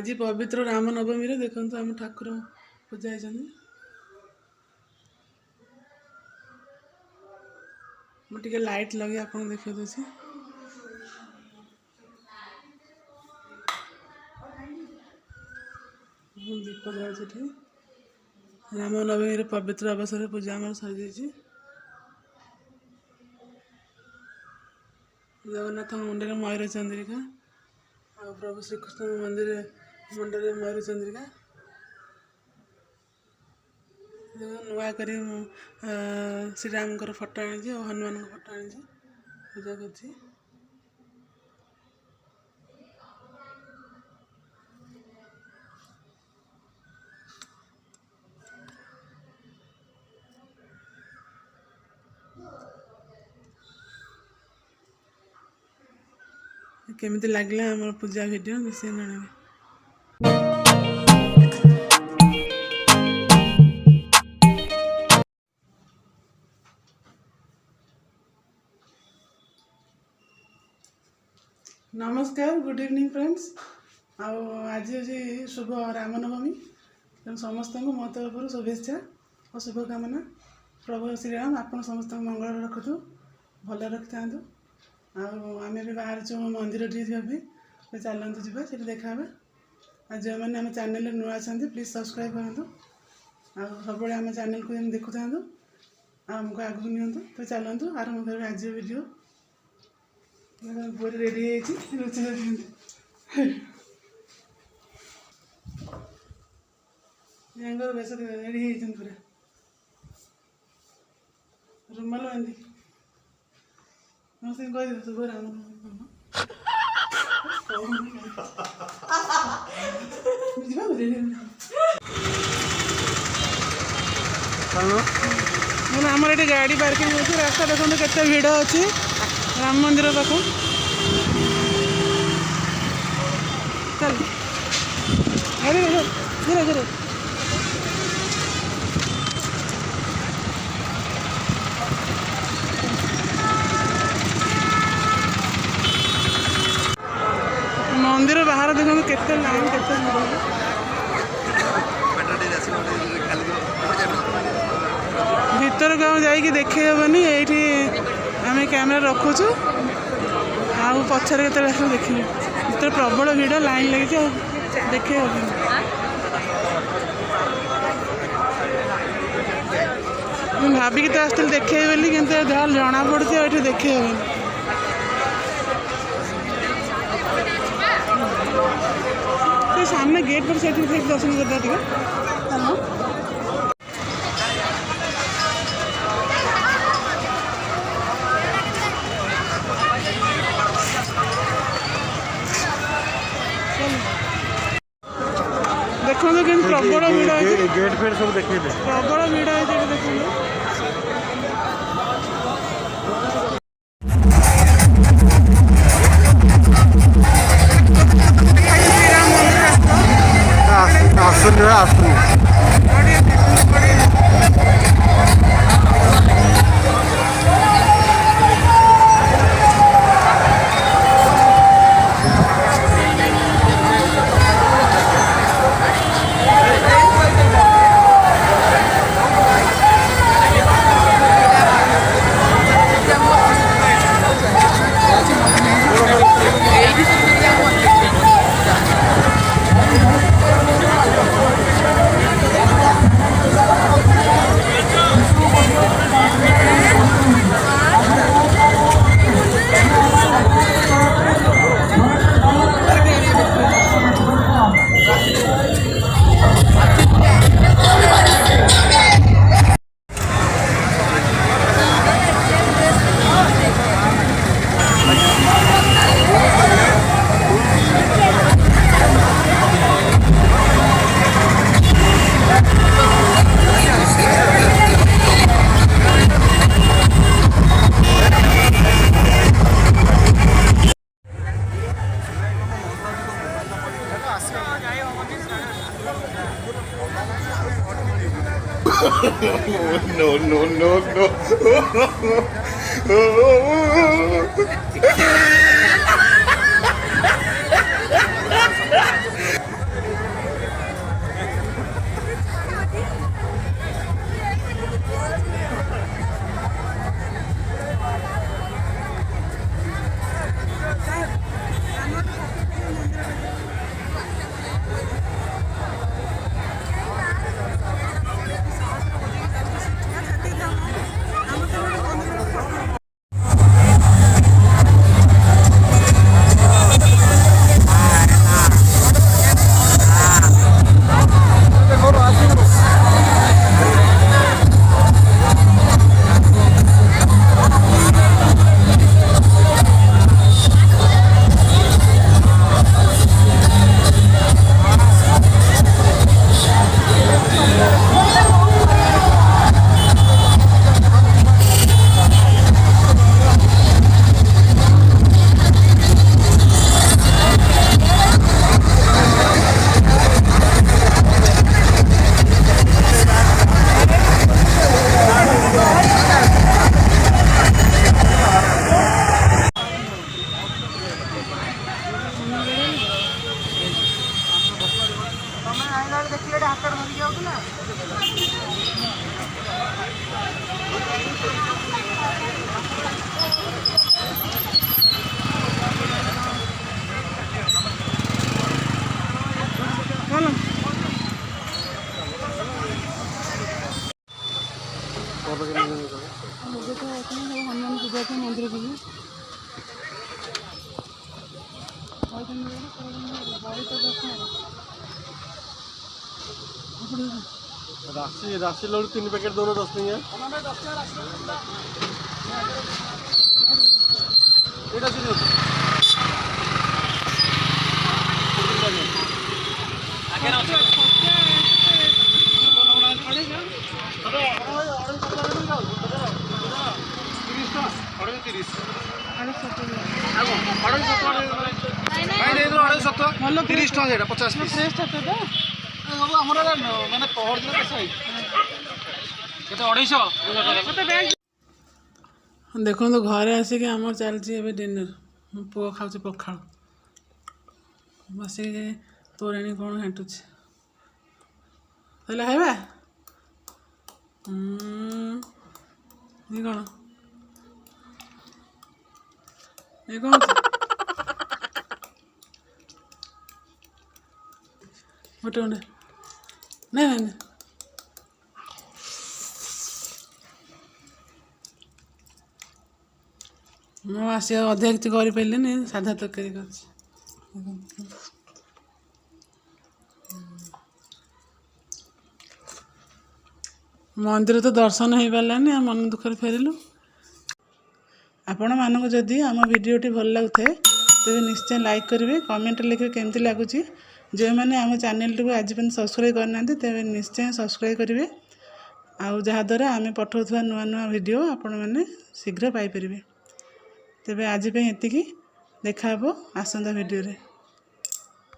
आज पवित्र रामनवमी देखो आम ठाकुर पूजा मुझे लाइट लगे आपको देखा दूसरी दीप जल रामनवमी पवित्र अवसर पूजा आम सरी जगन्नाथ मुंडे मयूर चंद्रिका और प्रभु श्रीकृष्ण मंदिर मुंडे मयूर चंद्रिका नुआ कर श्रीराम फोटो आनी और हनुमान फोटो आनी पूजा कर केमिति लागला हमर पूजा वीडियो विषय जणावे। नमस्कार गुड इवनिंग फ्रेंड्स आज हूँ शुभ रामनवमी तेणु समस्त मो तरफ शुभेच्छा और शुभकामना प्रभु श्रीराम आपन समस्त मंगल रखु भल रखि था आम भी बाहर मंदिर टी चलतु जा देखा आज जो मैंने आम चैनल नुआ अच्छा प्लीज सब्सक्राइब करूँ सब आम चैनल को देखु था आमको आगू नि तो चलतु आरंभ कर आज वीडियो पूरी रेडी रुचि बेस रेडी पूरा रुमाल बांधी नमस्ते कह शुभ राम आमर ये गाड़ी पार्किंग होती रास्ता देखते केते भिड़ अच्छी राम मंदिर पाख चल धीरे धीरे धीरे मंदिर बाहर देखो केते लाइन केते भीतर को जाइए देखे हेबनी ये आम कैमेरा रखुचु आ पचर के देखे भीतर प्रबल भिड़ लाइन लगी देखे हेबनी भाविकी तो आसती देखे बोली कि जहाँ जना पड़ी ये देखे हेबनी सामने गेट पर से दर्शन करता थे देखो कि प्रबल भिड़ गेट फेट सब देखे प्रबल भिड़ देखो हनुमान पूजा के मंदिर जी राशि लड्डू 3 पैकेट दोनों 10 नहीं है देखो तो घरे आसिक आम चलती डिनर मो पुओ खाऊँ पखाड़ बसिक तोराणी कौन घाटुच खाइबा ये कौन ये कौन गोटे गोटे नहीं नहीं ମୁଁ ଆସିବା ଅଧିକା କିଛି କରିପାରିଲିନି ସାଧା ତରକାରୀ କରିଛି ମନ୍ଦିର ତ ଦର୍ଶନ ହେଇପାରିଲାନି ଆଉ ମନ ଦୁଃଖରେ ଫେରିଲୁ ଆପଣମାନଙ୍କୁ ଯଦି ଆମ ଭିଡ଼ିଓଟି ଭଲ ଲାଗୁଥାଏ ତେବେ ନିଶ୍ଚୟ ଲାଇକ୍ କରିବେ କମେଣ୍ଟରେ ଲେଖିବେ କେମିତି ଲାଗୁଛି ଯେଉଁମାନେ ଆମ ଚ୍ୟାନେଲଟିକୁ ଆଜି ପର୍ଯ୍ୟନ୍ତ ସବସ୍କ୍ରାଇବ୍ କରିନାହାନ୍ତି ତେବେ ନିଶ୍ଚୟ ସବସ୍କ୍ରାଇବ୍ କରିବେ ଆଉ ଯାହାଦ୍ୱାରା ଆମେ ପଠାଉଥିବା ନୂଆ ନୂଆ ଭିଡ଼ିଓ ଆପଣମାନେ ଶୀଘ୍ର ପାଇପାରିବେ ତେବେ ଆଜି ପାଇଁ ଏତିକି ଦେଖା ହେବ ଆସନ୍ତା ଭିଡ଼ିଓରେ।